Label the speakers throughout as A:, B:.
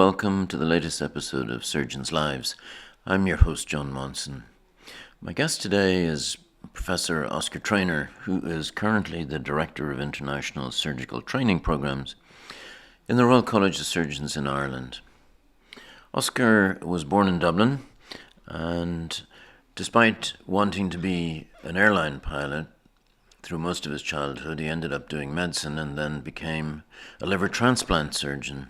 A: welcome to the latest episode of Surgeons' Lives. I'm your host, John Monson. My guest today is Professor Oscar Traynor, who is currently the Director of International Surgical Training Programs in the Royal College of Surgeons in Ireland. Oscar was born in Dublin, and despite wanting to be an airline pilot through most of his childhood, he ended up doing medicine and then became a liver transplant surgeon.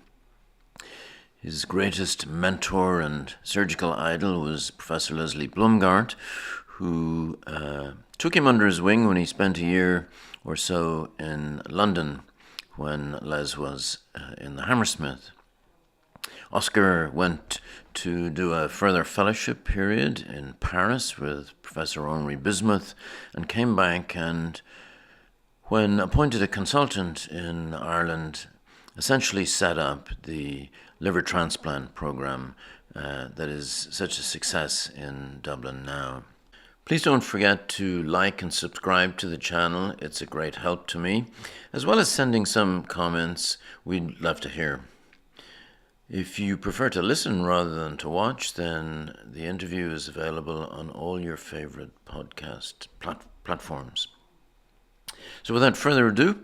A: His greatest mentor and surgical idol was Professor Leslie Blumgart, who took him under his wing when he spent a year or so in London when Les was in the Hammersmith. Oscar went to do a further fellowship period in Paris with Professor Henri Bismuth and came back, and when appointed a consultant in Ireland, essentially set up the liver transplant program that is such a success in Dublin now. Please don't forget to like and subscribe to the channel. It's a great help to me, as well as sending some comments. We'd love to hear. If you prefer to listen rather than to watch, then the interview is available on all your favorite podcast platforms. So without further ado,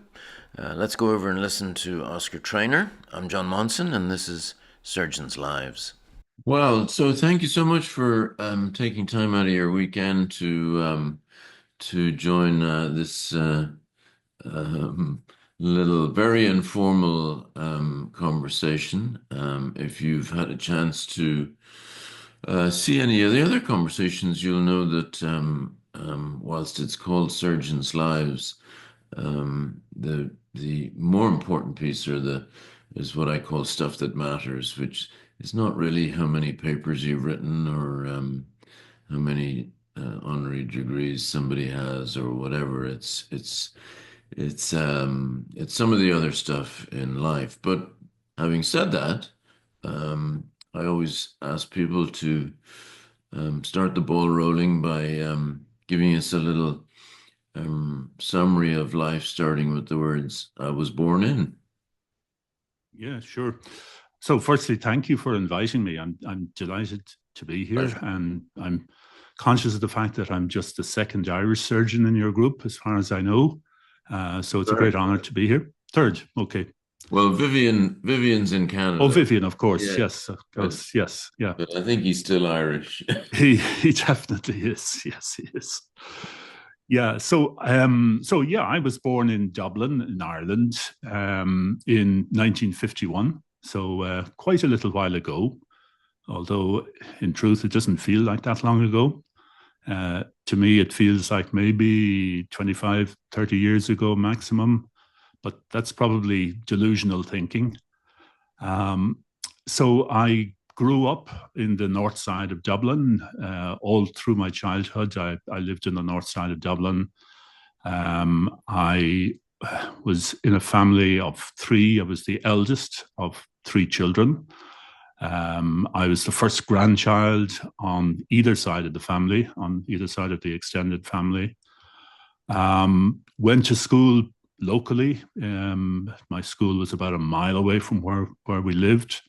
A: let's go over and listen to Oscar Traynor. I'm John Monson, and this is Surgeons' Lives. Well, so thank you so much for taking time out of your weekend to join this little, very informal conversation. If you've had a chance to see any of the other conversations, you'll know that whilst it's called Surgeons' Lives, the more important piece is what I call stuff that matters, which is not really how many papers you've written or how many honorary degrees somebody has or whatever. It's some of the other stuff in life. But having said that, I always ask people to start the ball rolling by giving us a little summary of life, starting with the words "I was born in."
B: Yeah, sure. So firstly, thank you for inviting me. I'm delighted to be here. Pleasure. And I'm conscious of the fact that I'm just the second Irish surgeon in your group, as far as I know. So it's a great honor to be here. Third, okay.
A: Well, Vivian's in Canada.
B: Oh, Vivian, of course. Yeah. Yes, of course. Yes, yeah.
A: But I think he's still Irish.
B: He definitely is. Yes, he is. Yeah. So yeah, I was born in Dublin, in Ireland, in 1951. So quite a little while ago, although in truth, it doesn't feel like that long ago. To me, it feels like maybe 25, 30 years ago maximum, but that's probably delusional thinking. So I grew up in the north side of Dublin. All through my childhood, I lived in the north side of Dublin. I was in a family of three. I was the eldest of three children. I was the first grandchild on either side of the family, on either side of the extended family. Went to school locally. My school was about a mile away from where we lived.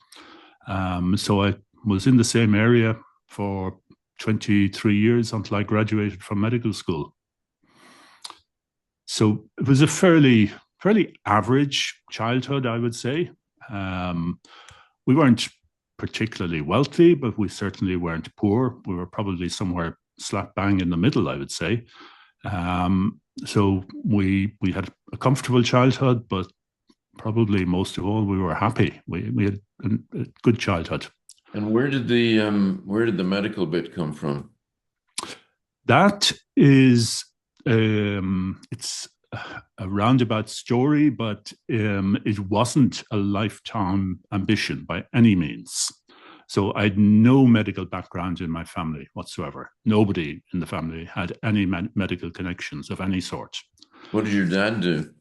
B: So I was in the same area for 23 years until I graduated from medical school. So it was a fairly average childhood, I would say. We weren't particularly wealthy, but we certainly weren't poor. We were probably somewhere slap bang in the middle, I would say. So we had a comfortable childhood, but probably most of all, we were happy. We had a good childhood.
A: And where did the medical bit come from?
B: That is, it's a roundabout story, but it wasn't a lifetime ambition by any means. So I had no medical background in my family whatsoever. Nobody in the family had any medical connections of any sort.
A: What did your dad do?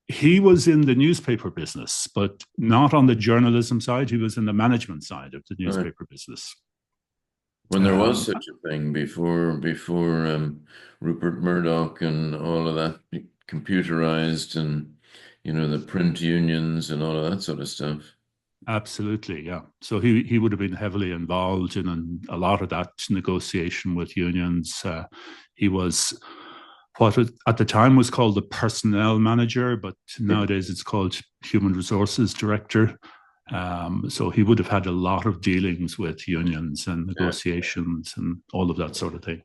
B: He was in the newspaper business, but not on the journalism side. He was in the management side of the newspaper business.
A: When there was such a thing before Rupert Murdoch and all of that computerized, and the print unions and all of that sort of stuff.
B: Absolutely, yeah. So he would have been heavily involved in a lot of that negotiation with unions. He was what at the time was called the personnel manager, but nowadays it's called human resources director. So he would have had a lot of dealings with unions and negotiations and all of that sort of thing.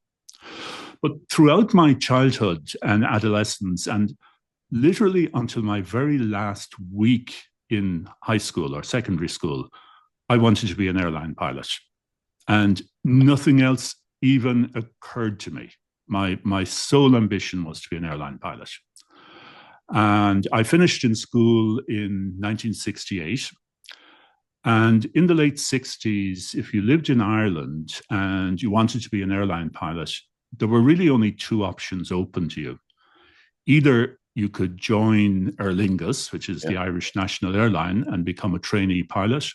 B: But throughout my childhood and adolescence, and literally until my very last week in high school or secondary school, I wanted to be an airline pilot. And nothing else even occurred to me. My sole ambition was to be an airline pilot. And I finished in school in 1968. And in the late 60s, if you lived in Ireland and you wanted to be an airline pilot, there were really only two options open to you. Either you could join Aer Lingus, which is the Irish national airline, and become a trainee pilot,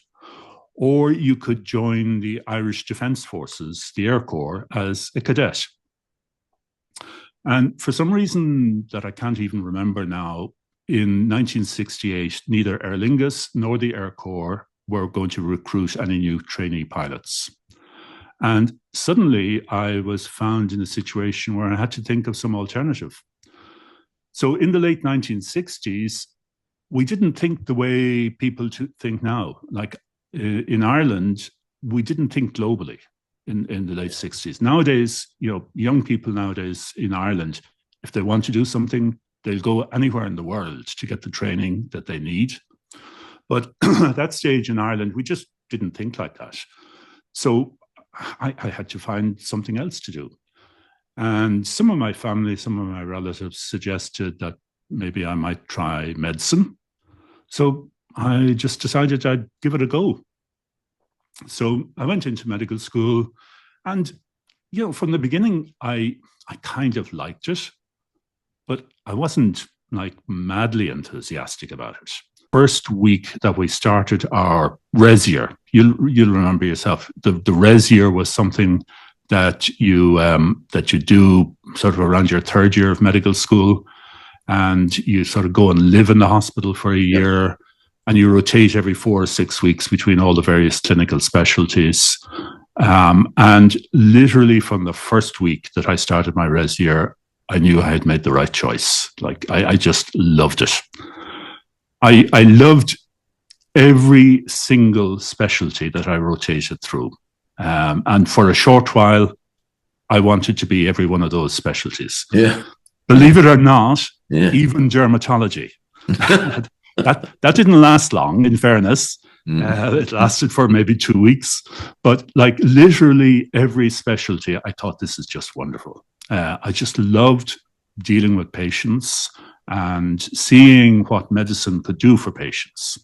B: or you could join the Irish Defence Forces, the Air Corps, as a cadet. And for some reason that I can't even remember now, in 1968, neither Aer Lingus nor the Air Corps were going to recruit any new trainee pilots. And suddenly I was found in a situation where I had to think of some alternative. So in the late 1960s, we didn't think the way people think now. Like in Ireland, we didn't think globally in the late 60s. Nowadays, young people nowadays in Ireland, if they want to do something, they'll go anywhere in the world to get the training that they need. But at that stage in Ireland, we just didn't think like that. So I had to find something else to do. And some of my family, some of my relatives suggested that maybe I might try medicine. So I just decided I'd give it a go. So I went into medical school, and from the beginning, I kind of liked it, but I wasn't like madly enthusiastic about it. First week that we started our res year, you'll remember yourself. The res year was something that you do sort of around your third year of medical school, and you sort of go and live in the hospital for a year, and you rotate every 4 or 6 weeks between all the various clinical specialties. And literally from the first week that I started my res year, I knew I had made the right choice. Like I just loved it. I loved every single specialty that I rotated through. And for a short while, I wanted to be every one of those specialties.
A: Yeah.
B: Believe it or not, even dermatology. That didn't last long, in fairness. It lasted for maybe 2 weeks. But like literally every specialty, I thought this is just wonderful. I just loved dealing with patients and seeing what medicine could do for patients.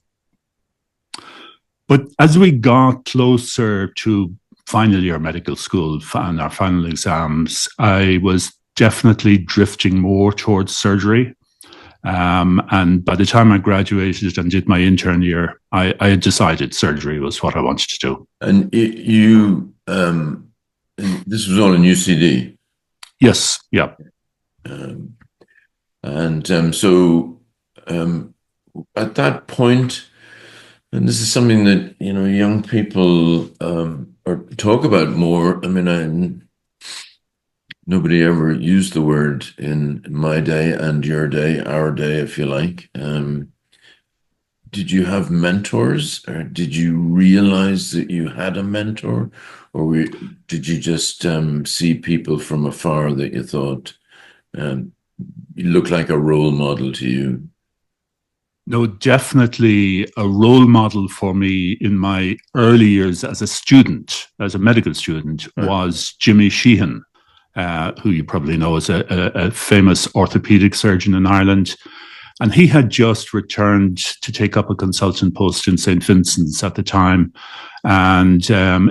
B: But as we got closer to final year medical school and our final exams, I was definitely drifting more towards surgery. And by the time I graduated and did my intern year, I had decided surgery was what I wanted to do.
A: And you, this was all in UCD?
B: Yes, yeah.
A: So at that point, and this is something that, young people talk about more. I mean, nobody ever used the word in my day and your day, our day, if you like. Did you have mentors, or did you realize that you had a mentor, or did you just see people from afar that you thought looked like a role model to you?
B: No, definitely a role model for me in my early years as a student, as a medical student, was Jimmy Sheehan, who you probably know is a famous orthopedic surgeon in Ireland. And he had just returned to take up a consultant post in St. Vincent's at the time. And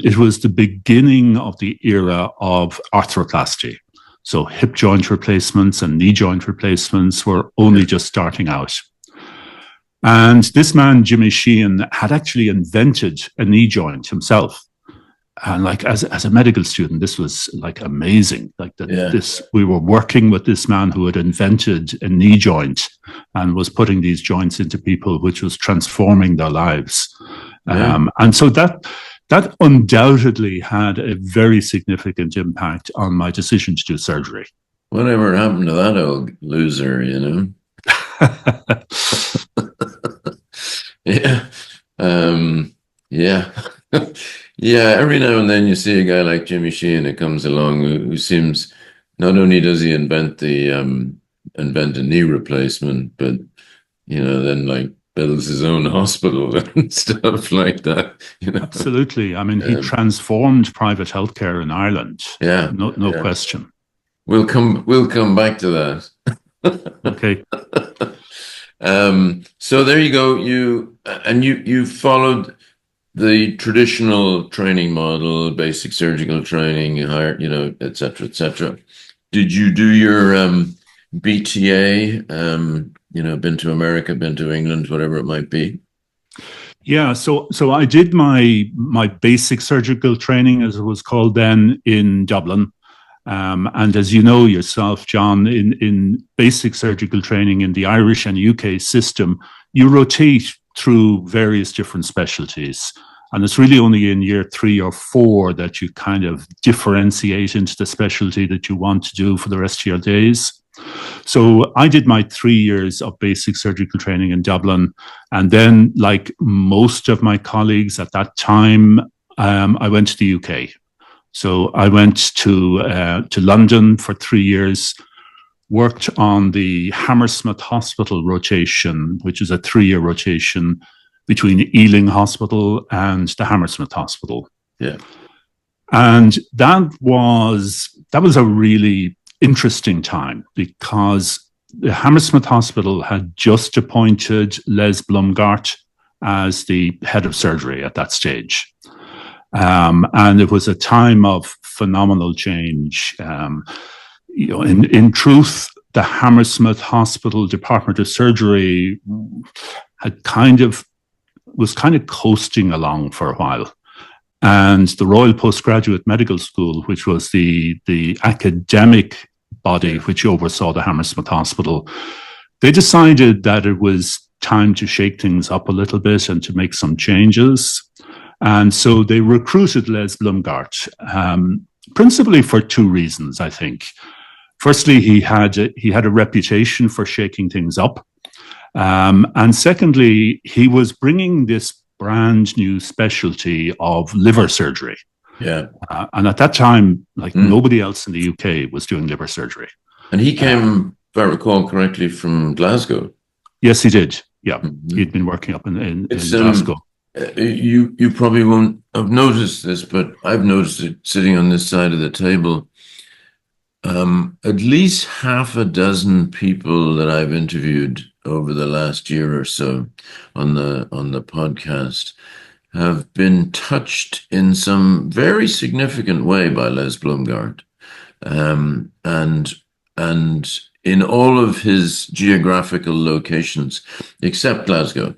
B: it was the beginning of the era of arthroplasty. So hip joint replacements and knee joint replacements were only just starting out. And this man, Jimmy Sheehan, had actually invented a knee joint himself. And like as a medical student, this was like amazing. Like we were working with this man who had invented a knee joint and was putting these joints into people, which was transforming their lives.
A: Yeah.
B: And so that undoubtedly had a very significant impact on my decision to do surgery.
A: Whatever happened to that old loser, Yeah. Yeah. Yeah. Every now and then you see a guy like Jimmy Sheehan that comes along who seems not only does he invent a knee replacement, but then like builds his own hospital and stuff like that.
B: Absolutely. I mean, he
A: Um,
B: transformed private healthcare in Ireland.
A: yeah.
B: No
A: Yeah.
B: question.
A: We'll come back to that.
B: Okay.
A: So there you go. You followed the traditional training model, basic surgical training, higher, et cetera, et cetera. Did you do your BTA? Been to America, been to England, whatever it might be.
B: Yeah, so I did my basic surgical training, as it was called then, in Dublin. And as you know yourself, John, in basic surgical training in the Irish and UK system, you rotate through various different specialties. And it's really only in year 3 or 4 that you kind of differentiate into the specialty that you want to do for the rest of your days. So I did my 3 years of basic surgical training in Dublin. And then, like most of my colleagues at that time, I went to the UK. So I went to London for 3 years, worked on the Hammersmith Hospital rotation, which is a 3-year rotation between Ealing Hospital and the Hammersmith Hospital.
A: Yeah.
B: And that was a really interesting time because the Hammersmith Hospital had just appointed Les Blumgart as the head of surgery at that stage. And it was a time of phenomenal change. In truth, the Hammersmith Hospital Department of Surgery was kind of coasting along for a while. And the Royal Postgraduate Medical School, which was the academic body which oversaw the Hammersmith Hospital, they decided that it was time to shake things up a little bit and to make some changes. And so they recruited Les Blumgart, principally for 2 reasons, I think. Firstly, he had a reputation for shaking things up. And secondly, he was bringing this brand new specialty of liver surgery.
A: Yeah.
B: And at that time, nobody else in the UK was doing liver surgery.
A: And he came, if I recall correctly, from Glasgow.
B: Yes, he did. Yeah. He'd been working up in Glasgow.
A: You probably won't have noticed this, but I've noticed it sitting on this side of the table. At least half a dozen people that I've interviewed over the last year or so on the podcast have been touched in some very significant way by Les Blumgart, and in all of his geographical locations except Glasgow.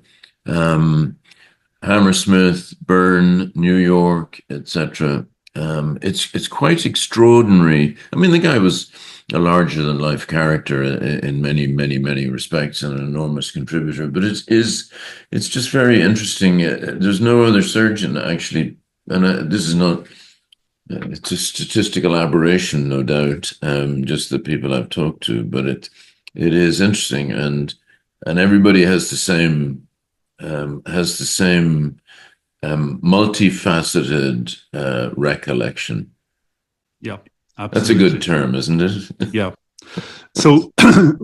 A: Hammersmith, Bern, New York, etc. It's quite extraordinary. I mean, the guy was a larger than life character in many, many, many respects and an enormous contributor. But it's just very interesting. There's no other surgeon actually, and this is not. It's a statistical aberration, no doubt. Just the people I've talked to, but it is interesting, and everybody has the same. Multifaceted recollection.
B: Yeah, absolutely.
A: That's a good term, isn't it?
B: Yeah. So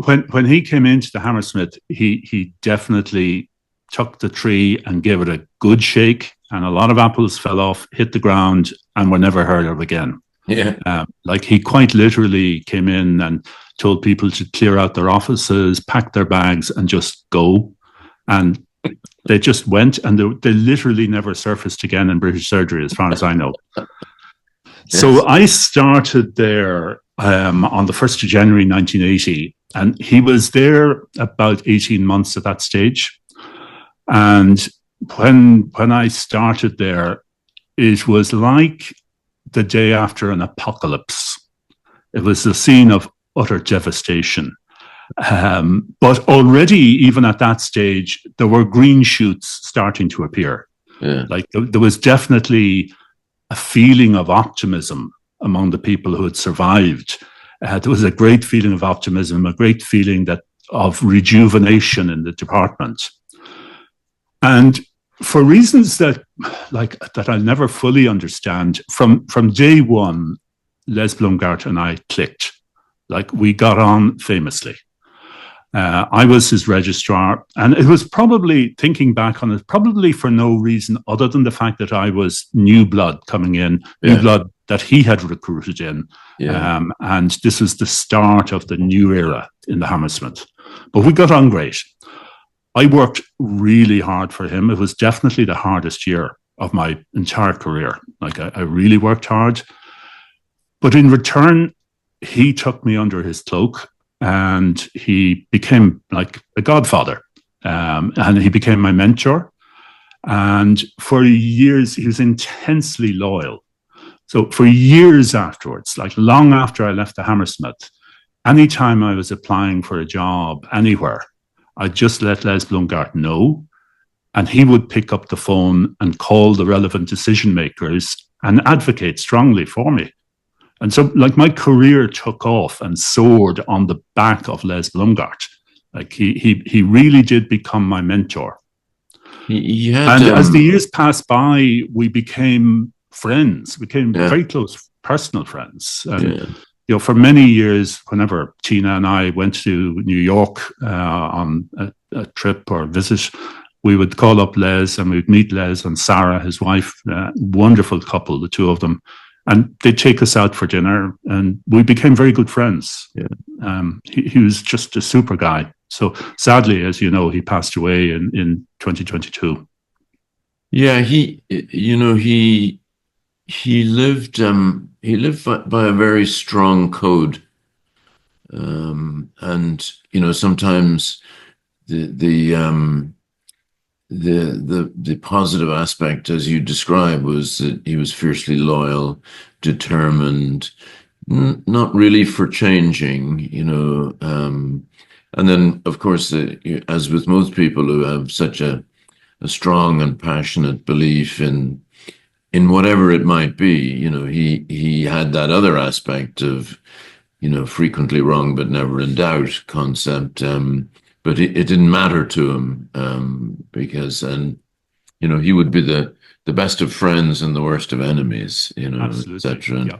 B: when he came into the Hammersmith, he definitely took the tree and gave it a good shake, and a lot of apples fell off, hit the ground, and were never heard of again.
A: Yeah.
B: He quite literally came in and told people to clear out their offices, pack their bags, and just go. And they just went, and they literally never surfaced again in British surgery, as far as I know. Yes. So I started there on the 1st of January, 1980, and he was there about 18 months at that stage. And when I started there, it was like the day after an apocalypse. It was a scene of utter devastation. But already, even at that stage, there were green shoots starting to appear.
A: Yeah.
B: Like there was definitely a feeling of optimism among the people who had survived. There was a great feeling of optimism, a great feeling of rejuvenation in the department. And for reasons that I'll never fully understand, from day one, Les Blumgart and I clicked. Like, we got on famously. I was his registrar, and it was probably, thinking back on it, probably for no reason other than the fact that I was new blood coming in, new blood that he had recruited in. And this was the start of the new era in the Hammersmith. But we got on great. I worked really hard for him. It was definitely the hardest year of my entire career. Like, I really worked hard. But in return, he took me under his cloak, and he became like a godfather. And he became my mentor. And for years, he was intensely loyal. So for years afterwards, like long after I left the Hammersmith, anytime I was applying for a job anywhere, I just let Les Blumgart know, and he would pick up the phone and call the relevant decision makers and advocate strongly for me. And so, like, my career took off and soared on the back of Les Blumgart. Like, he really did become my mentor. As the years passed by, we became friends, very close personal friends. And you know, for many years, whenever Tina and I went to New York on a trip or a visit, we would call up Les, and we'd meet Les and Sarah, his wife, wonderful couple, the two of them. And they'd take us out for dinner, and we became very good friends. He was just a super guy. So sadly, as you know, he passed away in 2022.
A: Yeah, he lived by a very strong code, and you know, sometimes the positive aspect, as you describe, was that he was fiercely loyal, determined, not really for changing, you know. And then, of course, as with most people who have such a strong and passionate belief in whatever it might be, you know, he had that other aspect of, you know, frequently wrong but never in doubt concept. But it didn't matter to him, because, and you know, he would be the best of friends and the worst of enemies, you know, etc.
B: Yeah.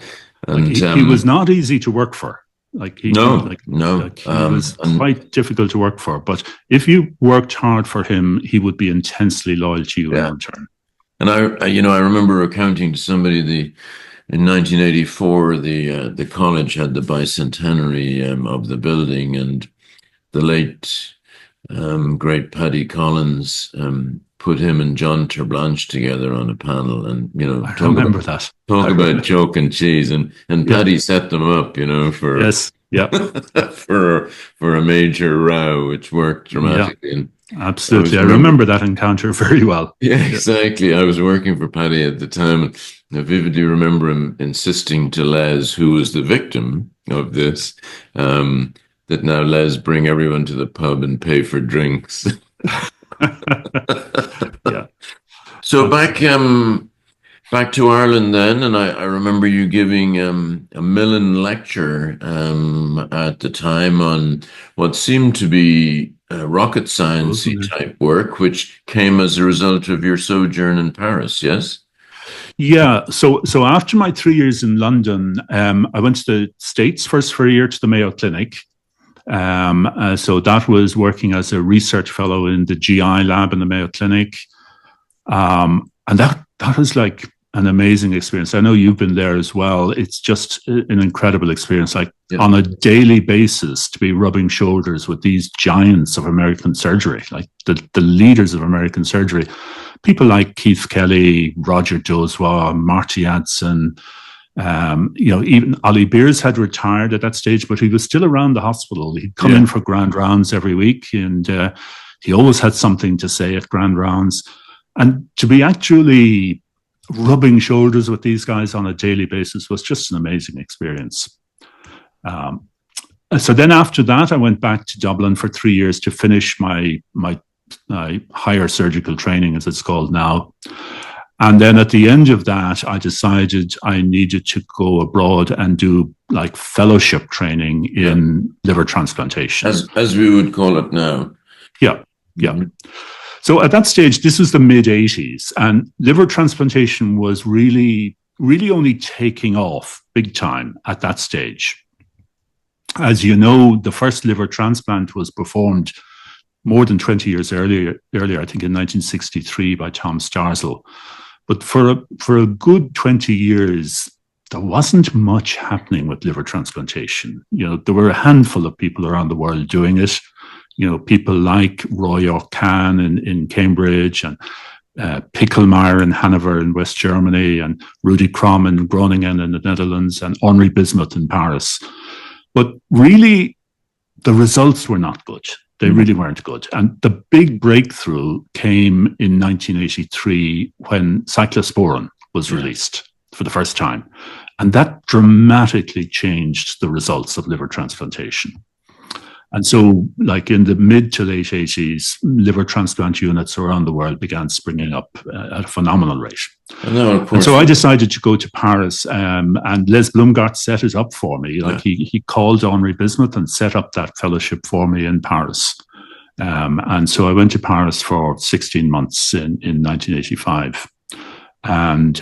B: And he was not easy to work for. Like, he was quite difficult to work for. But if you worked hard for him, he would be intensely loyal to you in return.
A: And I remember recounting to somebody in 1984, the college had the bicentenary of the building, and the late great Paddy Collins put him and John Terblanche together on a panel, and you know, talk about chalk and cheese, and Paddy set them up, you know, for for a major row, which worked dramatically. And
B: absolutely, I remember that encounter very well.
A: Yeah, exactly. I was working for Paddy at the time, and I vividly remember him insisting to Les, who was the victim of this, that now Les bring everyone to the pub and pay for drinks. So back to Ireland then, and I remember you giving a Millen lecture at the time on what seemed to be rocket science-y type work, which came as a result of your sojourn in Paris, yes?
B: Yeah. So after my 3 years in London, I went to the States first for a year to the Mayo Clinic. So that was working as a research fellow in the GI lab in the Mayo Clinic. And that was like an amazing experience. I know you've been there as well. It's just an incredible experience. Like, on a daily basis, to be rubbing shoulders with these giants of American surgery, like the leaders of American surgery, people like Keith Kelly, Roger Doswa, Marty Adson. You know, even Ollie Beers had retired at that stage, but he was still around the hospital. He'd come in for grand rounds every week, and he always had something to say at grand rounds. And to be actually rubbing shoulders with these guys on a daily basis was just an amazing experience. So then after that, I went back to Dublin for 3 years to finish my higher surgical training, as it's called now. And then at the end of that, I decided I needed to go abroad and do like fellowship training in liver transplantation.
A: As we would call it now.
B: Yeah, yeah. Mm-hmm. So at that stage, this was the mid-'80s, and liver transplantation was really only taking off big time at that stage. As you know, the first liver transplant was performed more than 20 years earlier, I think in 1963 by Tom Starzl. But for a good 20 years, there wasn't much happening with liver transplantation. There were a handful of people around the world doing it. People like Roy O'Kane in Cambridge, and Pickelmeyer in Hanover in West Germany, and Rudy Krom in Groningen in the Netherlands, and Henri Bismuth in Paris. But really, the results were not good. They really weren't good. And the big breakthrough came in 1983 when cyclosporin was released for the first time. And that dramatically changed the results of liver transplantation. And so, like in the mid to late 80s, liver transplant units around the world began springing up at a phenomenal rate. And so I decided to go to Paris, and Les Blumgart set it up for me. He called Henri Bismuth and set up that fellowship for me in Paris. And so I went to Paris for 16 months in 1985. And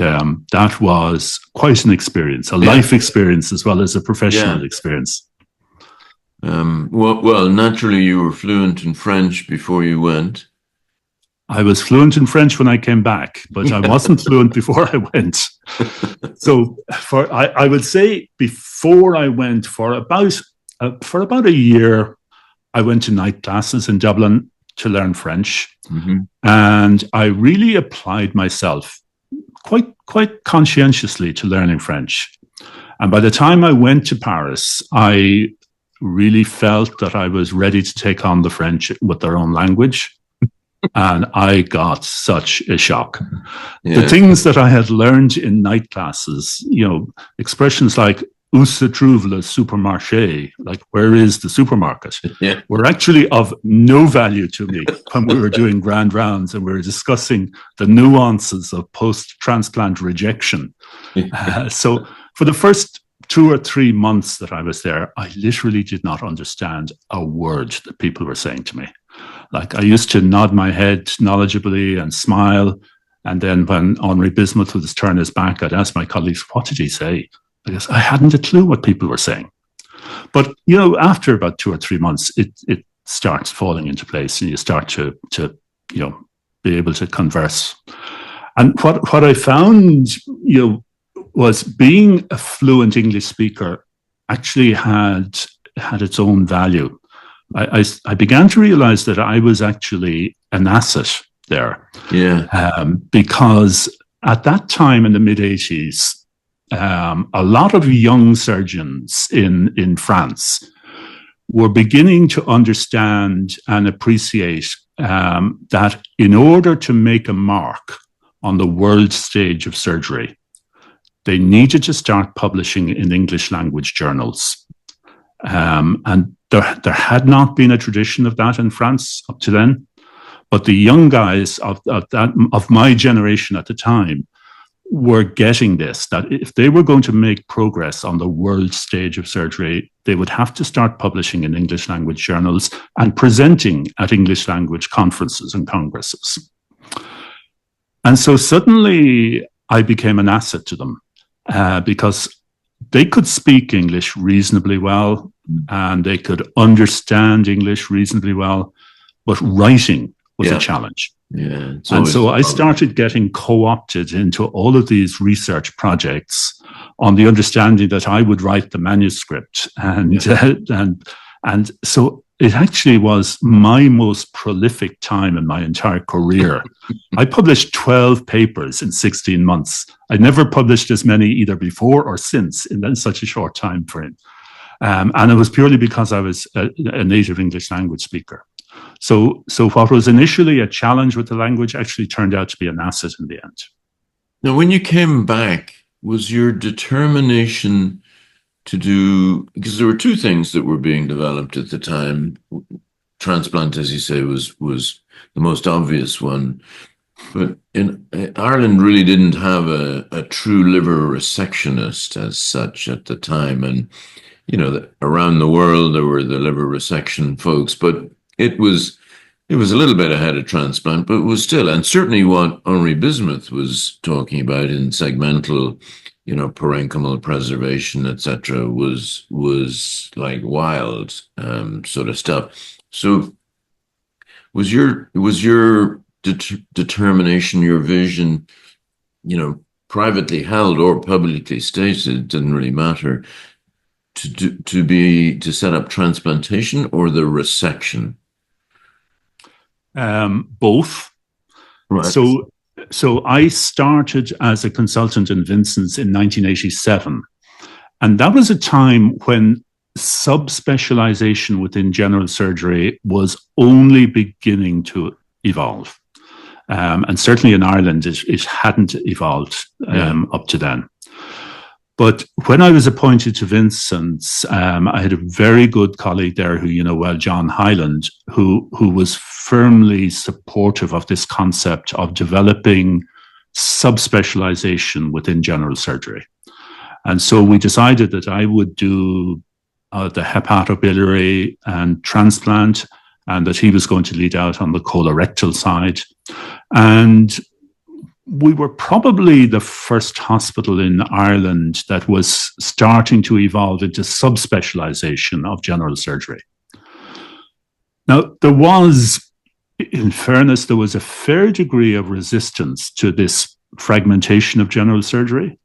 B: that was quite an experience, a life experience as well as a professional experience.
A: Well, naturally, you were fluent in French before you went.
B: I was fluent in French when I came back, but I wasn't fluent before I went. So I would say before I went, for about a year, I went to night classes in Dublin to learn French. Mm-hmm. And I really applied myself quite conscientiously to learning French. And by the time I went to Paris, I really felt that I was ready to take on the French with their own language. And I got such a shock. Yeah. The things that I had learned in night classes, expressions like "Où se trouve le supermarché?" like "Where is the supermarket?" were actually of no value to me when we were doing grand rounds and we were discussing the nuances of post-transplant rejection. So for the first 2 or 3 months that I was there, I literally did not understand a word that people were saying to me. Like, I used to nod my head knowledgeably and smile. And then when Henri Bismuth would turn his back, I'd ask my colleagues, what did he say? Because I hadn't a clue what people were saying. But, after about 2 or 3 months, it starts falling into place and you start to be able to converse. And what I found, was being a fluent English speaker actually had its own value. I began to realize that I was actually an asset there. Yeah. Because at that time in the mid-'80s, a lot of young surgeons in France were beginning to understand and appreciate that in order to make a mark on the world stage of surgery, they needed to start publishing in English language journals. And there had not been a tradition of that in France up to then. But the young guys of my generation at the time were getting this, that if they were going to make progress on the world stage of surgery, they would have to start publishing in English language journals and presenting at English language conferences and congresses. And so suddenly I became an asset to them. Because they could speak English reasonably well and they could understand English reasonably well, but writing was a challenge. Yeah, and so I started getting co-opted into all of these research projects on the understanding that I would write the manuscript. And so it actually was my most prolific time in my entire career. I published 12 papers in 16 months. I never published as many either before or since in such a short time frame. And it was purely because I was a native English language speaker. So what was initially a challenge with the language actually turned out to be an asset in the end.
A: Now, when you came back, was your determination to do, because there were two things that were being developed at the time, transplant, as you say, was the most obvious one. But in Ireland really didn't have a true liver resectionist as such at the time. And, around the world there were the liver resection folks, but it was it was a little bit ahead of transplant, but it was still, and certainly what Henri Bismuth was talking about in segmental, parenchymal preservation, etc., was like wild sort of stuff. So was your determination, your vision, privately held or publicly stated, it didn't really matter, to set up transplantation or the resection?
B: Both.
A: Right.
B: So I started as a consultant in Vincent's in 1987. And that was a time when subspecialization within general surgery was only beginning to evolve. And certainly in Ireland, it hadn't evolved up to then. But when I was appointed to Vincent's, I had a very good colleague there who you know well, John Hyland, who was firmly supportive of this concept of developing subspecialization within general surgery. And so we decided that I would do the hepatobiliary and transplant, and that he was going to lead out on the colorectal side. And we were probably the first hospital in Ireland that was starting to evolve into subspecialization of general surgery. Now, in fairness, there was a fair degree of resistance to this fragmentation of general surgery,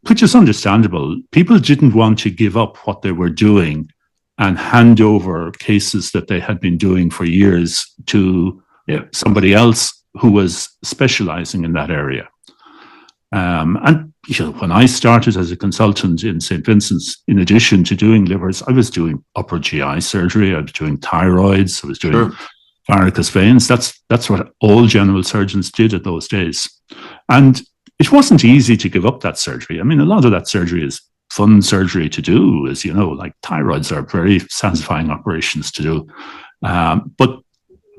B: which is understandable. People didn't want to give up what they were doing and hand over cases that they had been doing for years to somebody else who was specializing in that area. And when I started as a consultant in St. Vincent's, in addition to doing livers, I was doing upper GI surgery, I was doing thyroids, I was doing varicose veins. That's what all general surgeons did at those days. And it wasn't easy to give up that surgery. I mean, a lot of that surgery is fun surgery to do, as you know, like thyroids are very satisfying operations to do. But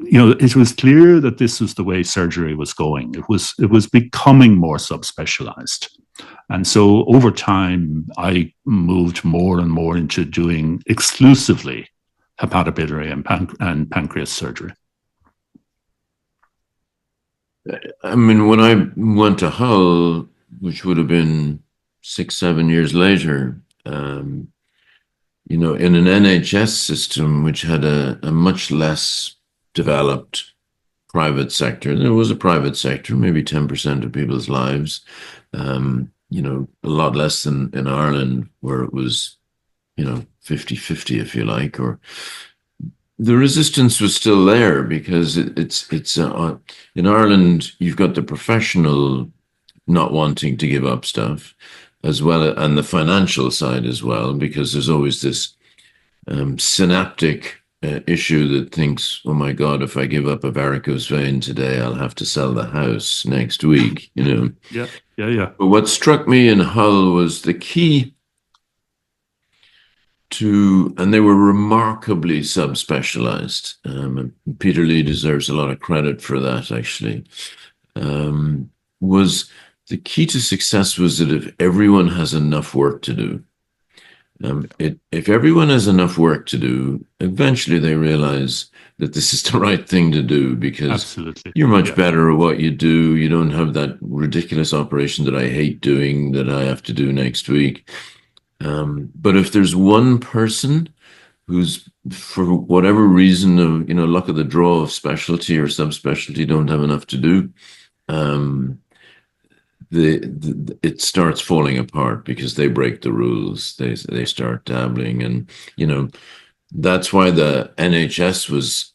B: it was clear that this was the way surgery was going. It was becoming more subspecialized. And so over time, I moved more and more into doing exclusively hepatobiliary and pancreas surgery.
A: I mean, when I went to Hull, which would have been 6-7 years later, in an NHS system which had a much less developed private sector. There was a private sector, maybe 10% of people's lives, a lot less than in Ireland, where it was, 50-50, if you like, or the resistance was still there because it's in Ireland, you've got the professional not wanting to give up stuff as well, and the financial side as well, because there's always this synaptic issue that thinks, oh my God, if I give up a varicose vein today, I'll have to sell the house next week,
B: Yeah.
A: But what struck me in Hull was the key and they were remarkably subspecialized. And Peter Lee deserves a lot of credit for that, actually. Was the key to success was that if everyone has enough work to do, if everyone has enough work to do, eventually they realize that this is the right thing to do, because
B: Absolutely.
A: You're much better at what you do. You don't have that ridiculous operation that I hate doing that I have to do next week. But if there's one person who's, for whatever reason of, luck of the draw of specialty or subspecialty, don't have enough to do, it starts falling apart because they break the rules. They start dabbling, and that's why the NHS was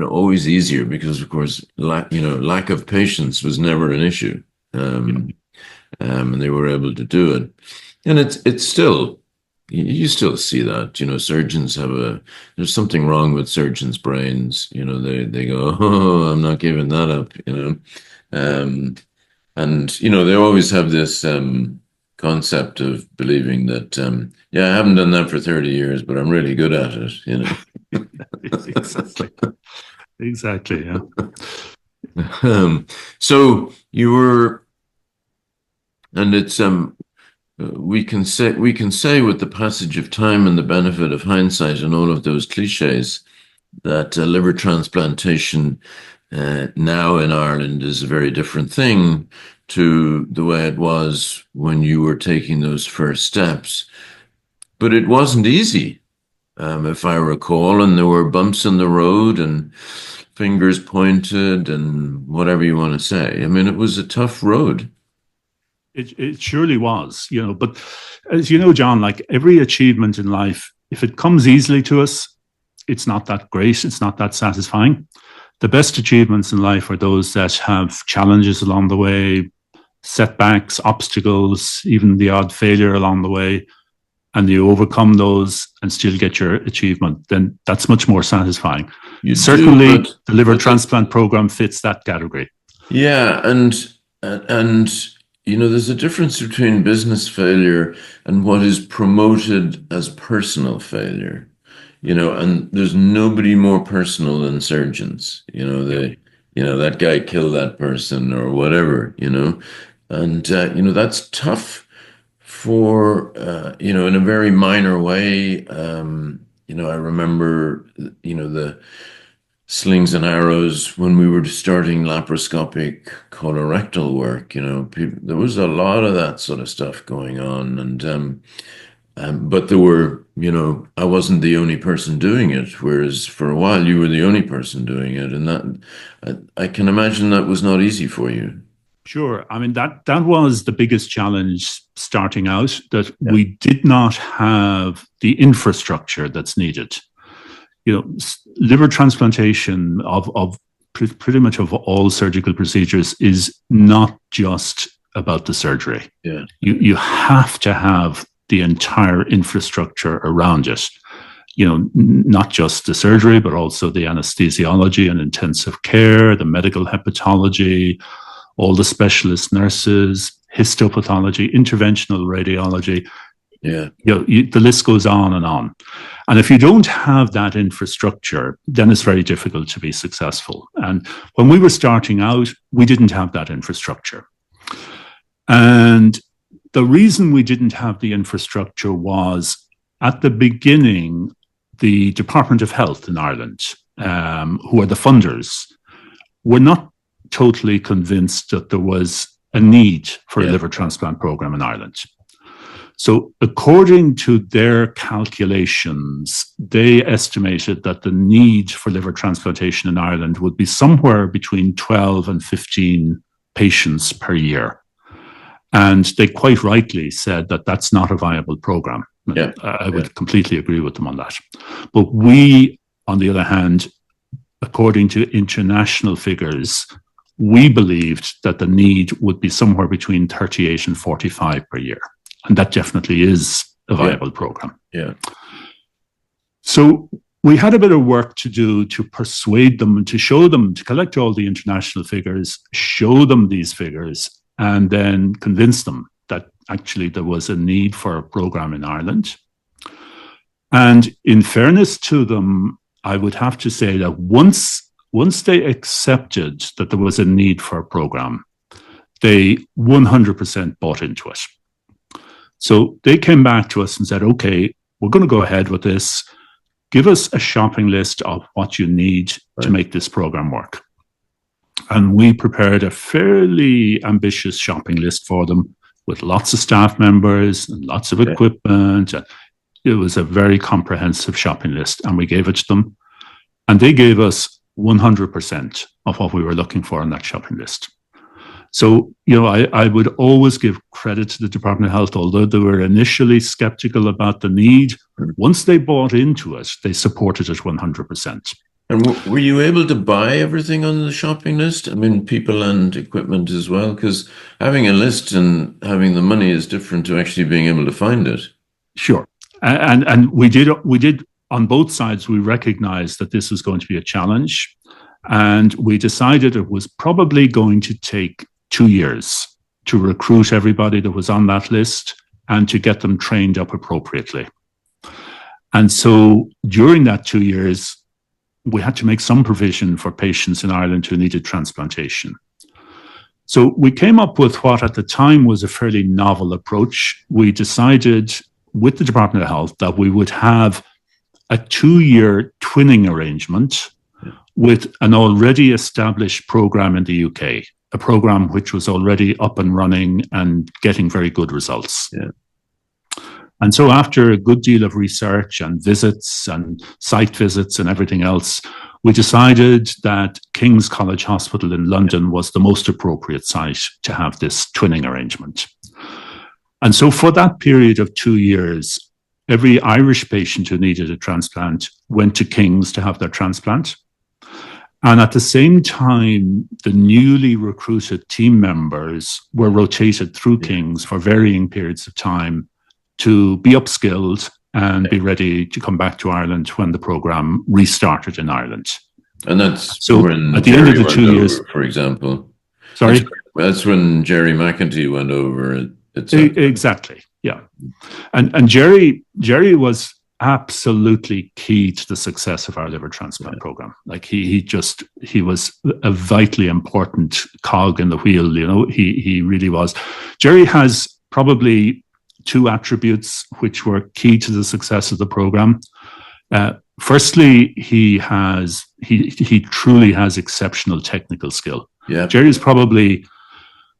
A: always easier, because of course lack of patience was never an issue, and they were able to do it. And it's still, you still see that, surgeons there's something wrong with surgeons' brains. They go, oh, I'm not giving that up, and, they always have this concept of believing that, I haven't done that for 30 years, but I'm really good at it,
B: Exactly. Exactly. Yeah.
A: So you were, and it's we can say with the passage of time and the benefit of hindsight and all of those cliches that liver transplantation now in Ireland is a very different thing to the way it was when you were taking those first steps. But it wasn't easy, if I recall, and there were bumps in the road and fingers pointed and whatever you want to say. I mean, it was a tough road.
B: It surely was, but as you know, John, like every achievement in life, if it comes easily to us, it's not that great. It's not that satisfying. The best achievements in life are those that have challenges along the way, setbacks, obstacles, even the odd failure along the way, and you overcome those and still get your achievement. Then that's much more satisfying. Certainly, the liver transplant program fits that category.
A: Yeah, and there's a difference between business failure and what is promoted as personal failure. And there's nobody more personal than surgeons. That guy killed that person or whatever, and that's tough for, in a very minor way. I remember, the slings and arrows when we were starting laparoscopic colorectal work, there was a lot of that sort of stuff going on. But there were, I wasn't the only person doing it, whereas for a while you were the only person doing it. And I can imagine that was not easy for you.
B: Sure. I mean, that was the biggest challenge starting out, that we did not have the infrastructure that's needed. Liver transplantation of pretty much of all surgical procedures is not just about the surgery.
A: Yeah.
B: You have to have the entire infrastructure around it. Not just the surgery, but also the anesthesiology and intensive care, the medical hepatology, all the specialist nurses, histopathology, interventional radiology.
A: Yeah.
B: The list goes on and on. And if you don't have that infrastructure, then it's very difficult to be successful. And when we were starting out, we didn't have that infrastructure. And the reason we didn't have the infrastructure was, at the beginning, the Department of Health in Ireland, who are the funders, were not totally convinced that there was a need for a liver transplant program in Ireland. So according to their calculations, they estimated that the need for liver transplantation in Ireland would be somewhere between 12 and 15 patients per year. And they quite rightly said that that's not a viable program.
A: Yeah.
B: I would completely agree with them on that. But we, on the other hand, according to international figures, we believed that the need would be somewhere between 38 and 45 per year. And that definitely is a viable program.
A: Yeah.
B: So we had a bit of work to do to persuade them, to show them, to collect all the international figures, show them these figures, and then convince them that actually there was a need for a program in Ireland. And in fairness to them, I would have to say that once they accepted that there was a need for a program, they 100% bought into it. So they came back to us and said, okay, we're going to go ahead with this. Give us a shopping list of what you need to make this program work. And we prepared a fairly ambitious shopping list for them with lots of staff members and lots of equipment. It was a very comprehensive shopping list, and we gave it to them. And they gave us 100% of what we were looking for on that shopping list. So, I would always give credit to the Department of Health, although they were initially skeptical about the need. Once they bought into it, they supported it 100%.
A: And were you able to buy everything on the shopping list? I mean, people and equipment as well, because having a list and having the money is different to actually being able to find it.
B: Sure. And we did on both sides, we recognized that this was going to be a challenge. And we decided it was probably going to take 2 years to recruit everybody that was on that list and to get them trained up appropriately. And so during that 2 years, we had to make some provision for patients in Ireland who needed transplantation. So we came up with what at the time was a fairly novel approach. We decided with the Department of Health that we would have a 2-year twinning arrangement with an already established program in the UK, a program which was already up and running and getting very good results.
A: Yeah.
B: And so after a good deal of research and visits and site visits and everything else, we decided that King's College Hospital in London was the most appropriate site to have this twinning arrangement. And so for that period of 2 years, every Irish patient who needed a transplant went to King's to have their transplant. And at the same time, the newly recruited team members were rotated through King's for varying periods of time to be upskilled and be ready to come back to Ireland when the program restarted in Ireland.
A: And that's
B: so
A: when
B: at the
A: Jerry
B: end of the 2 years,
A: for example.
B: Sorry?
A: That's when Jerry McEntee went over.
B: Exactly, yeah. And Jerry was absolutely key to the success of our liver transplant program. Like he was a vitally important cog in the wheel, you know, he really was. Jerry has probably 2 attributes which were key to the success of the program. Firstly, he truly has exceptional technical skill.
A: Yeah.
B: Jerry is probably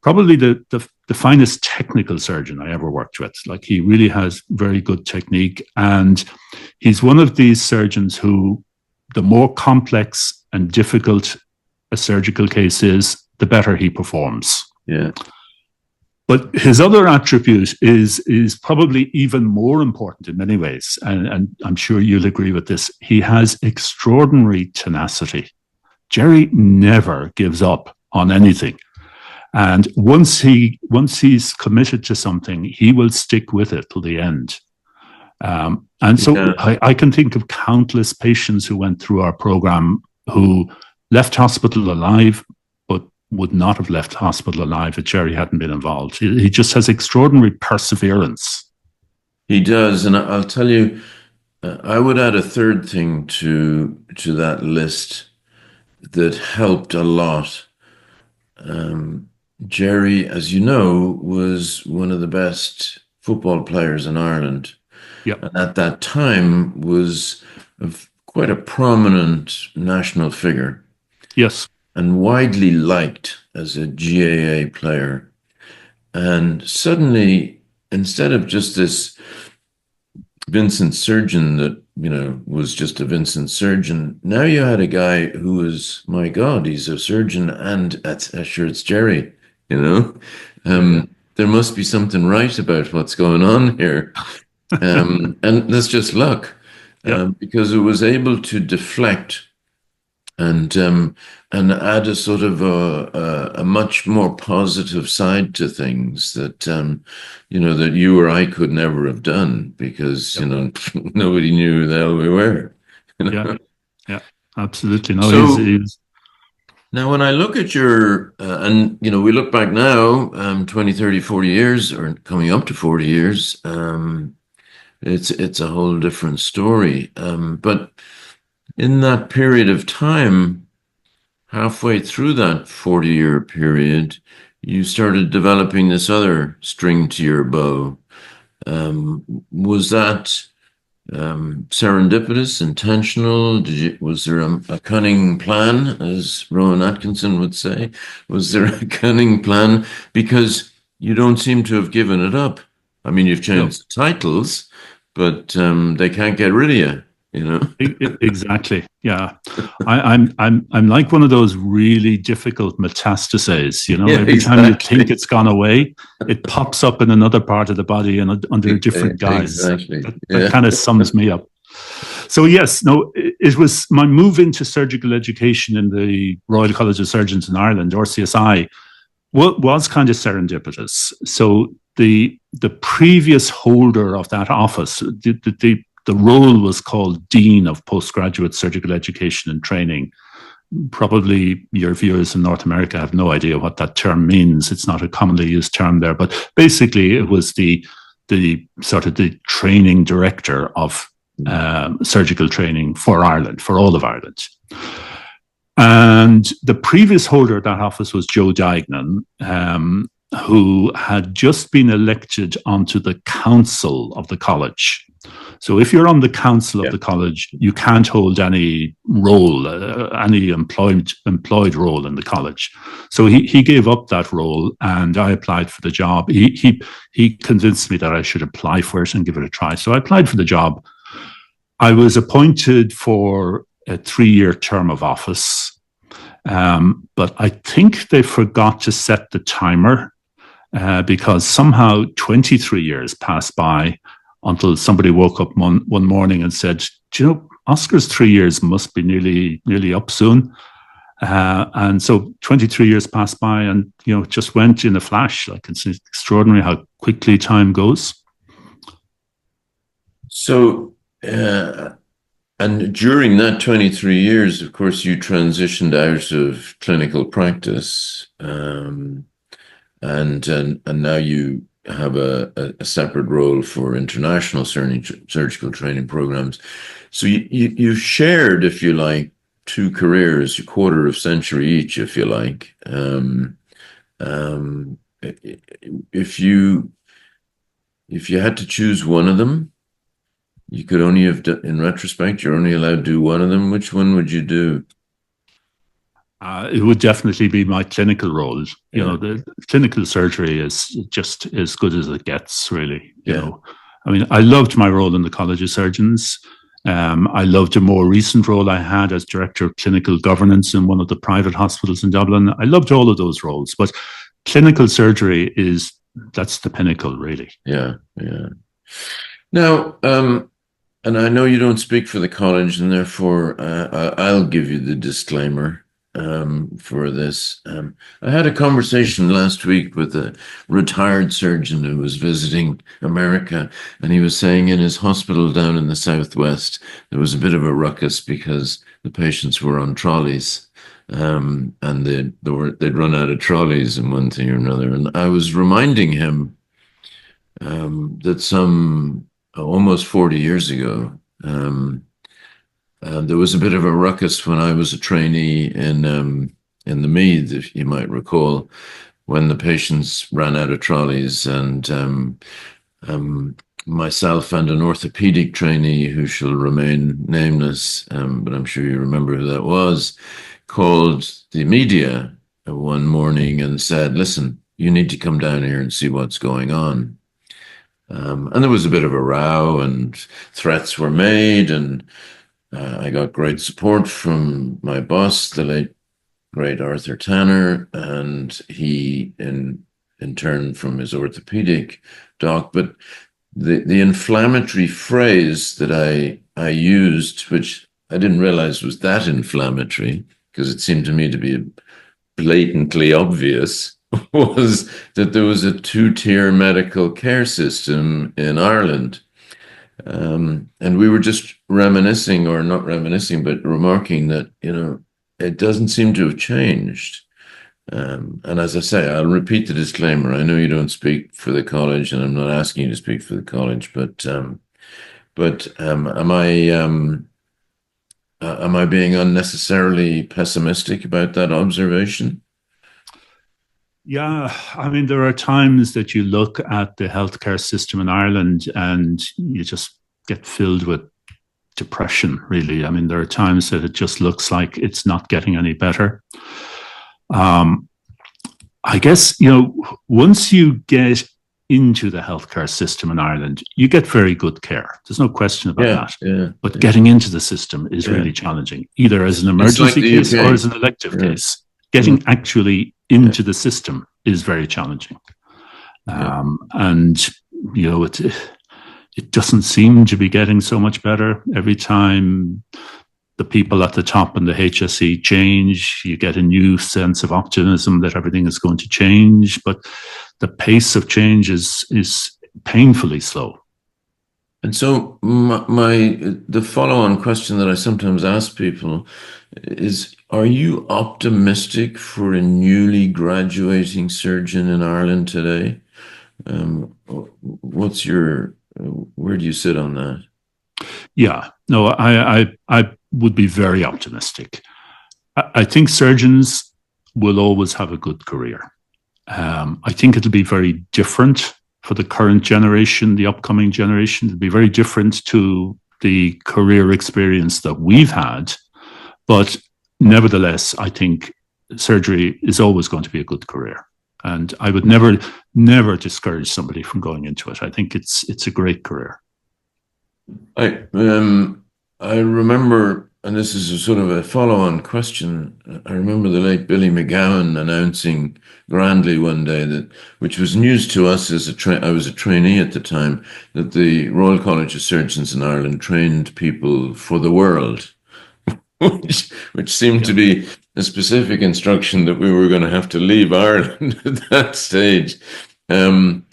B: the finest technical surgeon I ever worked with. Like he really has very good technique, and he's one of these surgeons who, the more complex and difficult a surgical case is, the better he performs.
A: Yeah.
B: But his other attribute is probably even more important in many ways, and I'm sure you'll agree with this. He has extraordinary tenacity. Jerry never gives up on anything. And once he's committed to something, he will stick with it till the end. And so I can think of countless patients who went through our program who left hospital alive, but would not have left hospital alive if Jerry hadn't been involved. He just has extraordinary perseverance.
A: He does. And I'll tell you, I would add a third thing to that list that helped a lot. Jerry, as you know, was one of the best football players in Ireland.
B: Yep.
A: And at that time was quite a prominent national figure.
B: Yes.
A: And widely liked as a GAA player. And suddenly, instead of just this Vincent surgeon that, you know, was just a Vincent surgeon, now you had a guy who was, my God, he's a surgeon, and sure, it's Jerry, you know. There must be something right about what's going on here. And that's just luck, because it was able to deflect and add a sort of a much more positive side to things that you know, that you or I could never have done, because you know, nobody knew who the hell we were. You know?
B: Yeah, absolutely. No,
A: so,
B: he's...
A: Now, when I look at your, and you know, we look back now, 20, 30, 40 years, or coming up to 40 years, it's a whole different story. But in that period of time, halfway through that 40-year period, you started developing this other string to your bow. Was that serendipitous, intentional? Was there a cunning plan, as Rowan Atkinson would say? Was there a cunning plan? Because you don't seem to have given it up. I mean, you've changed titles, but they can't get rid of you. You know?
B: Exactly. Yeah, I'm like one of those really difficult metastases. You know, every time you think it's gone away, it pops up in another part of the body and under a different guise.
A: Exactly.
B: That kind of sums me up. So yes, no, it was my move into surgical education in the Royal College of Surgeons in Ireland, RCSI, was kind of serendipitous. So the previous holder of that office, the role was called Dean of Postgraduate Surgical Education and Training. Probably your viewers in North America have no idea what that term means. It's not a commonly used term there, but basically it was the sort of the training director of surgical training for Ireland, for all of Ireland. And the previous holder of that office was Joe Diagnan, who had just been elected onto the council of the college. So if you're on the council of the college, you can't hold any role, any employed role in the college. So he gave up that role, and I applied for the job. He convinced me that I should apply for it and give it a try. So I applied for the job. I was appointed for a 3-year term of office, but I think they forgot to set the timer because somehow 23 years passed by until somebody woke up one morning and said, "Do you know, Oscar's 3 years must be nearly up soon." And so 23 years passed by, and it just went in a flash. Like, it's extraordinary how quickly time goes.
A: So, and during that 23 years, of course, you transitioned out of clinical practice, and now you have a separate role for international surgical training programs. So you've shared, if you like, 2 careers, a quarter of century each, if you like. If you had to choose one of them, you could only have done, in retrospect, you're only allowed to do one of them. Which one would you do?
B: It would definitely be my clinical role. The clinical surgery is just as good as it gets, really. I mean, I loved my role in the College of Surgeons. I loved a more recent role I had as Director of Clinical Governance in one of the private hospitals in Dublin. I loved all of those roles, but clinical surgery that's the pinnacle, really.
A: Yeah. Now, and I know you don't speak for the college, and therefore I'll give you the disclaimer for this. I had a conversation last week with a retired surgeon who was visiting America, and he was saying in his hospital down in the Southwest, there was a bit of a ruckus because the patients were on trolleys, and they'd run out of trolleys and one thing or another. And I was reminding him that some almost 40 years ago, there was a bit of a ruckus when I was a trainee in the Meath, if you might recall, when the patients ran out of trolleys, and myself and an orthopedic trainee who shall remain nameless, but I'm sure you remember who that was, called the media one morning and said, "Listen, you need to come down here and see what's going on." And there was a bit of a row, and threats were made, and I got great support from my boss, the late great Arthur Tanner, and he in turn from his orthopedic doc. But the inflammatory phrase that I used, which I didn't realize was that inflammatory, because it seemed to me to be blatantly obvious, was that there was a 2-tier medical care system in Ireland. And we were just reminiscing, or not reminiscing, but remarking that, it doesn't seem to have changed. And as I say, I'll repeat the disclaimer. I know you don't speak for the college, and I'm not asking you to speak for the college, but am I being unnecessarily pessimistic about that observation?
B: Yeah, I mean, there are times that you look at the healthcare system in Ireland and you just get filled with depression, really. I mean, there are times that it just looks like it's not getting any better. I guess, once you get into the healthcare system in Ireland, you get very good care. There's no question about that. But getting into the system is really challenging, either as an emergency case or as an elective case. Getting actually into the system is very challenging. And, it doesn't seem to be getting so much better. Every time the people at the top in the HSE change, you get a new sense of optimism that everything is going to change. But the pace of change is painfully slow.
A: And so the follow-on question that I sometimes ask people is, are you optimistic for a newly graduating surgeon in Ireland today? Where do you sit on that?
B: Yeah, no, I would be very optimistic. I think surgeons will always have a good career. I think it'll be very different for the current generation, the upcoming generation. It'll be very different to the career experience that we've had. But nevertheless, I think surgery is always going to be a good career. And I would never discourage somebody from going into it. I think it's a great career.
A: I remember, and this is a sort of a follow-on question. I remember the late Billy McGowan announcing grandly one day that, which was news to us as I was a trainee at the time, that the Royal College of Surgeons in Ireland trained people for the world, which seemed
B: Yeah.
A: to be a specific instruction that we were going to have to leave Ireland at that stage. Um,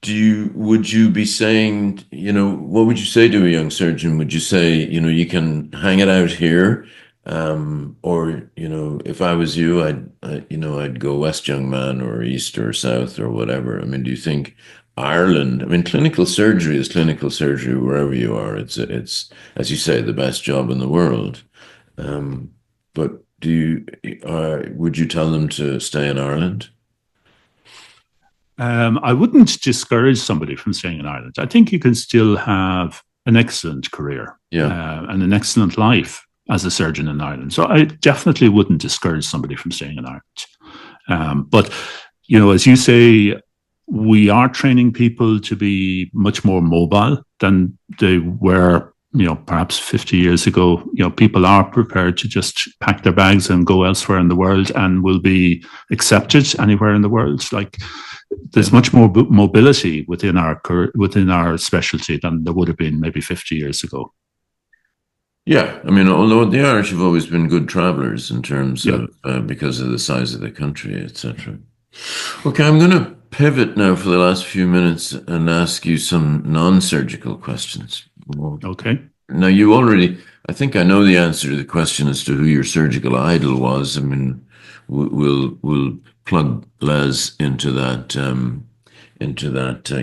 A: would you be saying, what would you say to a young surgeon? Would you say, you can hang it out here? Or, if I was you, I'd go west, young man, or east or south or whatever. I mean, do you think Ireland, I mean, clinical surgery is clinical surgery wherever you are. It's, as you say, the best job in the world. But would you tell them to stay in Ireland?
B: I wouldn't discourage somebody from staying in Ireland. I think you can still have an excellent career
A: Yeah.
B: and an excellent life as a surgeon in Ireland. So I definitely wouldn't discourage somebody from staying in Ireland. But, as you say, we are training people to be much more mobile than they were, perhaps 50 years ago. People are prepared to just pack their bags and go elsewhere in the world and will be accepted anywhere in the world. Like, there's much more mobility within our specialty than there would have been maybe 50 years ago.
A: Yeah, I mean, although the Irish have always been good travelers in terms
B: Yeah.
A: of because of the size of the country, etc. Okay, I'm going to pivot now for the last few minutes and ask you some non-surgical questions.
B: Okay.
A: Now, I think I know the answer to the question as to who your surgical idol was. I mean, we'll plug Les into that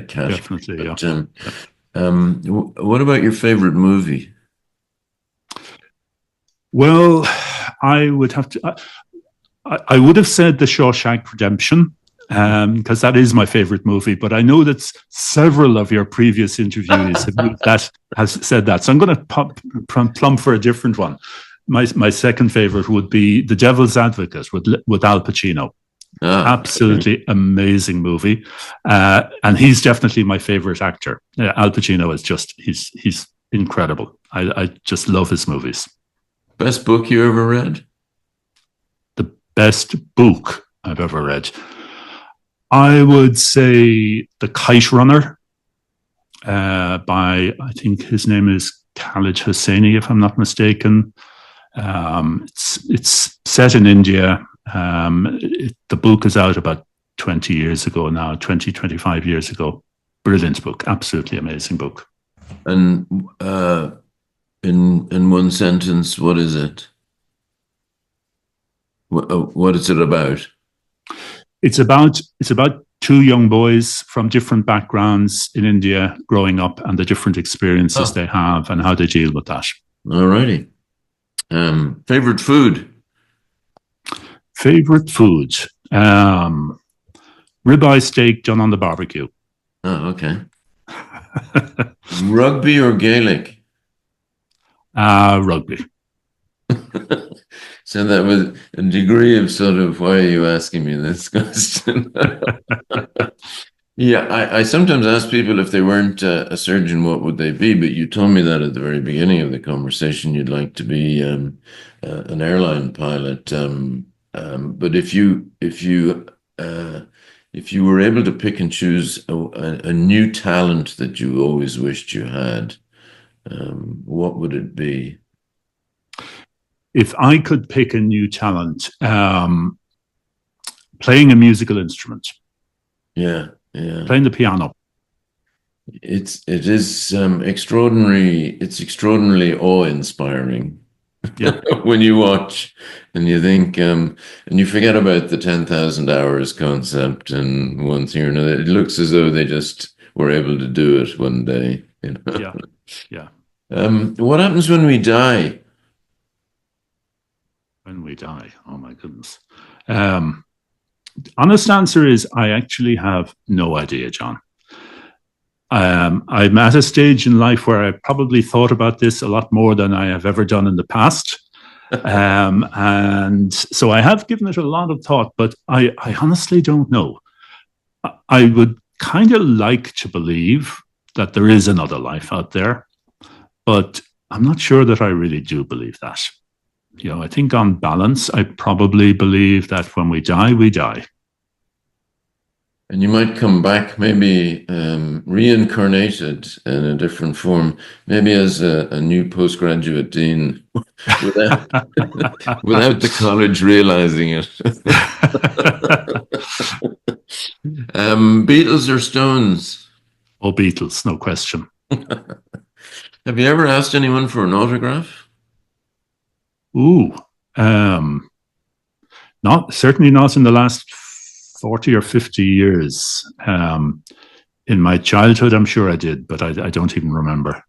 A: category.
B: Definitely. Yeah.
A: But what about your favorite movie?
B: Well, I would have to. I would have said The Shawshank Redemption because that is my favorite movie. But I know that several of your previous interviews has said that. So I'm going to plumb for a different one. My second favorite would be The Devil's Advocate with Al Pacino. Absolutely amazing movie, and he's definitely my favorite actor. Al Pacino is just he's incredible. I just love his movies.
A: Best book you ever read?
B: The best book I've ever read, I would say The Kite Runner by, I think his name is Khalid Hosseini, if I'm not mistaken. It's set in India. The book is out about 20 years ago now, 25 years ago. Brilliant book, absolutely amazing book.
A: And in one sentence, what is it? What is it about?
B: It's about two young boys from different backgrounds in India growing up and the different experiences they have and how they deal with that.
A: All righty. Favorite food?
B: Favorite food? Ribeye steak done on the barbecue.
A: Oh, okay. Rugby or Gaelic?
B: Rugby.
A: So that was a degree of sort of, why are you asking me this question? Yeah, I sometimes ask people if they weren't a surgeon, what would they be? But you told me that at the very beginning of the conversation, you'd like to be an airline pilot. But if you were able to pick and choose a new talent that you always wished you had, what would it be?
B: If I could pick a new talent, playing a musical instrument.
A: Yeah, yeah.
B: Playing the piano.
A: It is extraordinary. It's extraordinarily awe-inspiring.
B: Yeah.
A: When you watch and you think, and you forget about the 10,000 hours concept and one thing or another. It looks as though they just were able to do it one day.
B: Yeah, yeah.
A: What happens when we die?
B: When we die, oh my goodness. Um, Honest answer is I actually have no idea, John. I'm at a stage in life where I probably thought about this a lot more than I have ever done in the past. And so I have given it a lot of thought, but I honestly don't know. I would kind of like to believe that there is another life out there, but I'm not sure that I really do believe that. I think on balance, I probably believe that when we die, we die.
A: And you might come back, maybe reincarnated in a different form, maybe as a new postgraduate dean, without without the college realizing it. Beatles or Stones?
B: Oh, Beatles, no question.
A: Have you ever asked anyone for an autograph?
B: Ooh, certainly not in the last 40 or 50 years. In my childhood, I'm sure I did, but I don't even remember.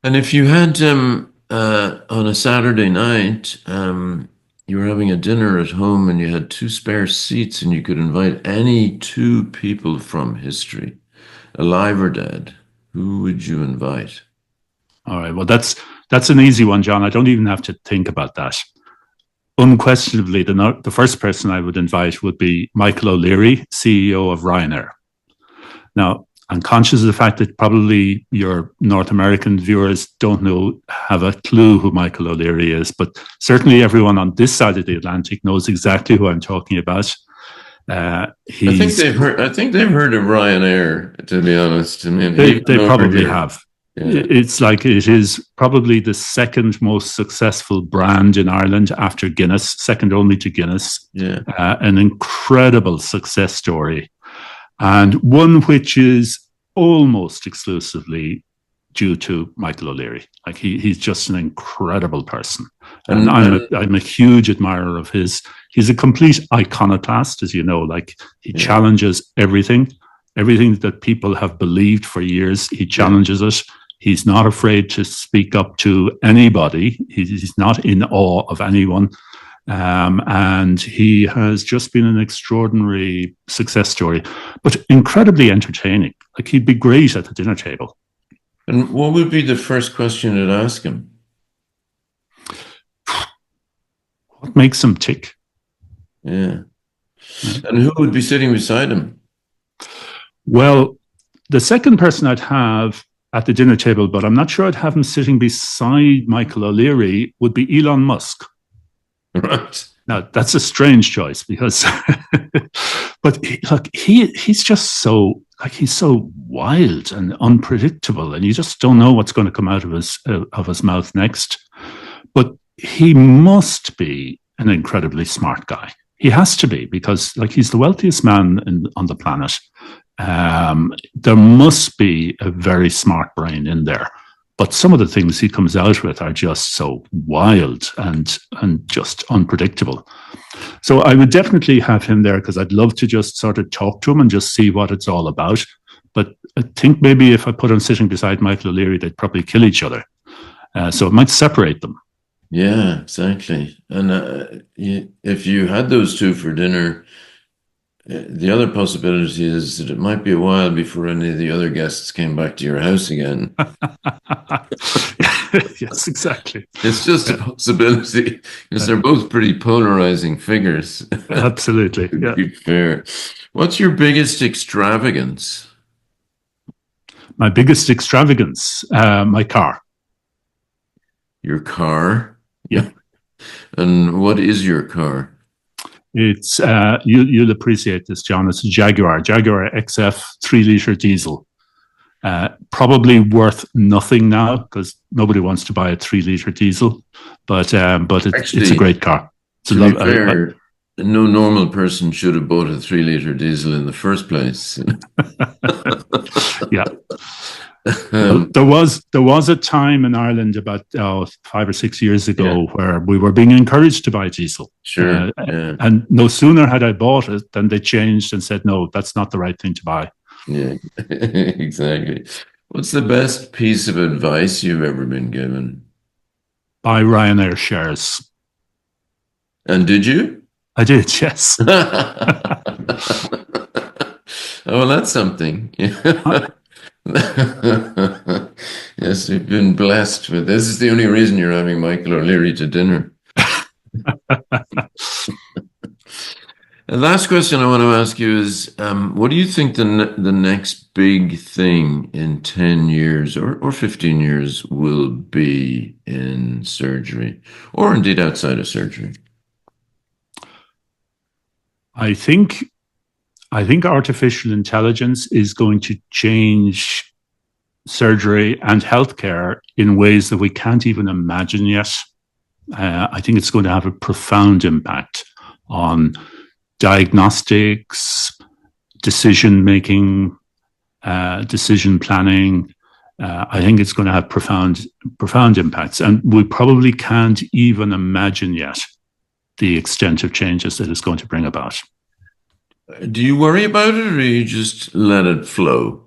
A: And if you had on a Saturday night, you were having a dinner at home and you had two spare seats and you could invite any two people from history, alive or dead, who would you invite?
B: All right. Well, that's an easy one, John. I don't even have to think about that. Unquestionably, the first person I would invite would be Michael O'Leary, CEO of Ryanair. Now, I'm conscious of the fact that probably your North American viewers have a clue who Michael O'Leary is, but certainly everyone on this side of the Atlantic knows exactly who I'm talking about.
A: I think they've heard. I think they've heard of Ryanair. To be honest, I mean,
B: they probably have.
A: Yeah.
B: It's like it is probably the second most successful brand in Ireland after Guinness, second only to Guinness.
A: Yeah,
B: an incredible success story, and one which is almost exclusively due to Michael O'Leary. Like he's just an incredible person, and I'm a huge admirer of his. He's a complete iconoclast, as you know. Like he challenges everything that people have believed for years. He challenges it. He's not afraid to speak up to anybody. He's not in awe of anyone. And he has just been an extraordinary success story, but incredibly entertaining. Like he'd be great at the dinner table.
A: And what would be the first question you'd ask him?
B: What makes him tick?
A: Yeah. And who would be sitting beside him?
B: Well, the second person I'd have at the dinner table, but I'm not sure I'd have him sitting beside Michael O'Leary, would be Elon Musk.
A: Right.
B: Now, that's a strange choice because, but he's just so, he's so wild and unpredictable, and you just don't know what's going to come out of his mouth next. But he must be an incredibly smart guy. He has to be, because he's the wealthiest man on the planet. There must be a very smart brain in there, but some of the things he comes out with are just so wild and just unpredictable. So I would definitely have him there because I'd love to just sort of talk to him and just see what it's all about. But I think maybe if I put him sitting beside Michael O'Leary, they'd probably kill each other. So it might separate them.
A: Yeah, exactly. And if you had those two for dinner, the other possibility is that it might be a while before any of the other guests came back to your house again.
B: Yes, exactly.
A: It's just a possibility because they're both pretty polarizing figures.
B: Absolutely.
A: To
B: Yeah.
A: be fair. What's your biggest extravagance?
B: My biggest extravagance, my car.
A: Your car?
B: Yeah.
A: And what is your car?
B: It's you'll appreciate this, John. It's a Jaguar XF 3-liter diesel. Probably worth nothing now because nobody wants to buy a 3-liter diesel. But it's a great car.
A: Fair, no normal person should have bought a 3-liter diesel in the first place.
B: Yeah. There was a time in Ireland about 5 or 6 years ago where we were being encouraged to buy diesel.
A: Sure.
B: And no sooner had I bought it than they changed and said, no, that's not the right thing to buy.
A: Yeah, exactly. What's the best piece of advice you've ever been given?
B: Buy Ryanair shares.
A: And did you?
B: I did, yes.
A: Oh, well, that's something. Yes, you've been blessed with this. Is the only reason you're having Michael O'Leary to dinner. The last question I want to ask you is, what do you think the next big thing in 10 years or 15 years will be in surgery, or indeed outside of surgery?
B: I think artificial intelligence is going to change surgery and healthcare in ways that we can't even imagine yet. I think it's going to have a profound impact on diagnostics, decision making, decision planning. I think it's going to have profound impacts, and we probably can't even imagine yet the extent of changes that it's going to bring about.
A: Do you worry about it, or you just let it flow?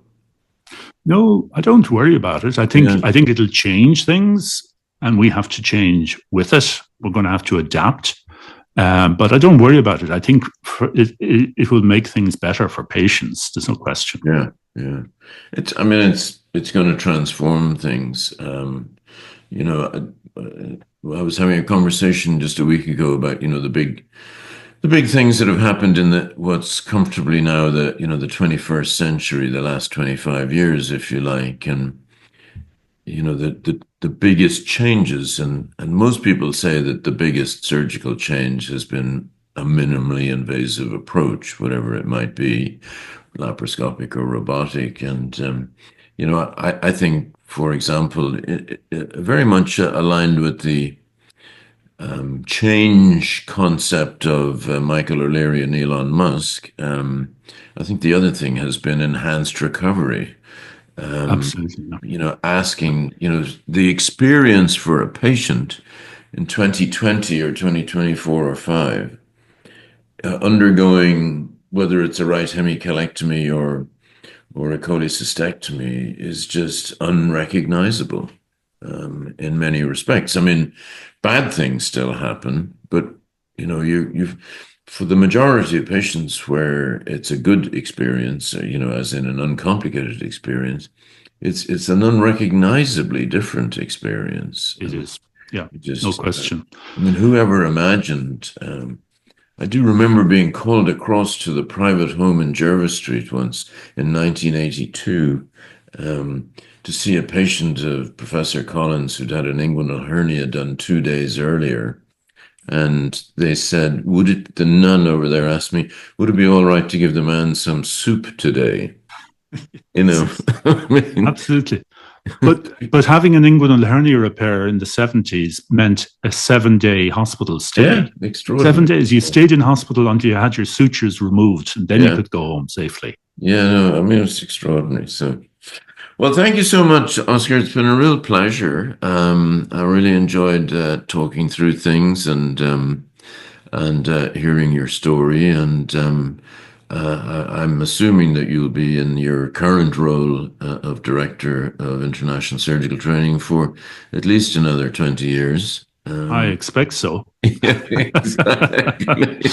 B: No, I don't worry about it. I think it'll change things, and we have to change with it. We're going to have to adapt, but I don't worry about it. I think it will make things better for patients. There's no question.
A: Yeah, yeah. It's going to transform things. You know, I was having a conversation just a week ago about the big things that have happened in what's comfortably now the 21st century, the last 25 years, if you like, and the biggest changes, and most people say that the biggest surgical change has been a minimally invasive approach, whatever it might be, laparoscopic or robotic. And I think, for example, very much aligned with the change concept of Michael O'Leary and Elon Musk. I think the other thing has been enhanced recovery.
B: Absolutely.
A: Asking, the experience for a patient in 2020 or 2024 or 5, undergoing, whether it's a right hemicolectomy or a cholecystectomy, is just unrecognizable in many respects. I mean, bad things still happen, but you've for the majority of patients where it's a good experience, as in an uncomplicated experience, it's an unrecognizably different experience.
B: It is. Yeah, no question.
A: I mean, whoever imagined? I do remember being called across to the private home in Jervis Street once in 1982 to see a patient of Professor Collins who'd had an inguinal hernia done 2 days earlier. And they said, the nun over there asked me, would it be all right to give the man some soup today? I mean,
B: Absolutely. But having an inguinal hernia repair in the 70s meant a 7-day hospital stay.
A: Yeah, extraordinary.
B: 7 days. You stayed in hospital until you had your sutures removed, and then you could go home safely.
A: Yeah, no, I mean, it's extraordinary. So, well, thank you so much, Oscar. It's been a real pleasure. I really enjoyed talking through things and hearing your story. And I'm assuming that you'll be in your current role of Director of International Surgical Training for at least another 20 years.
B: I expect so.
A: Yeah, exactly.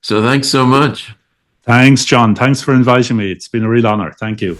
A: So thanks so much.
B: Thanks, John. Thanks for inviting me. It's been a real honor. Thank you.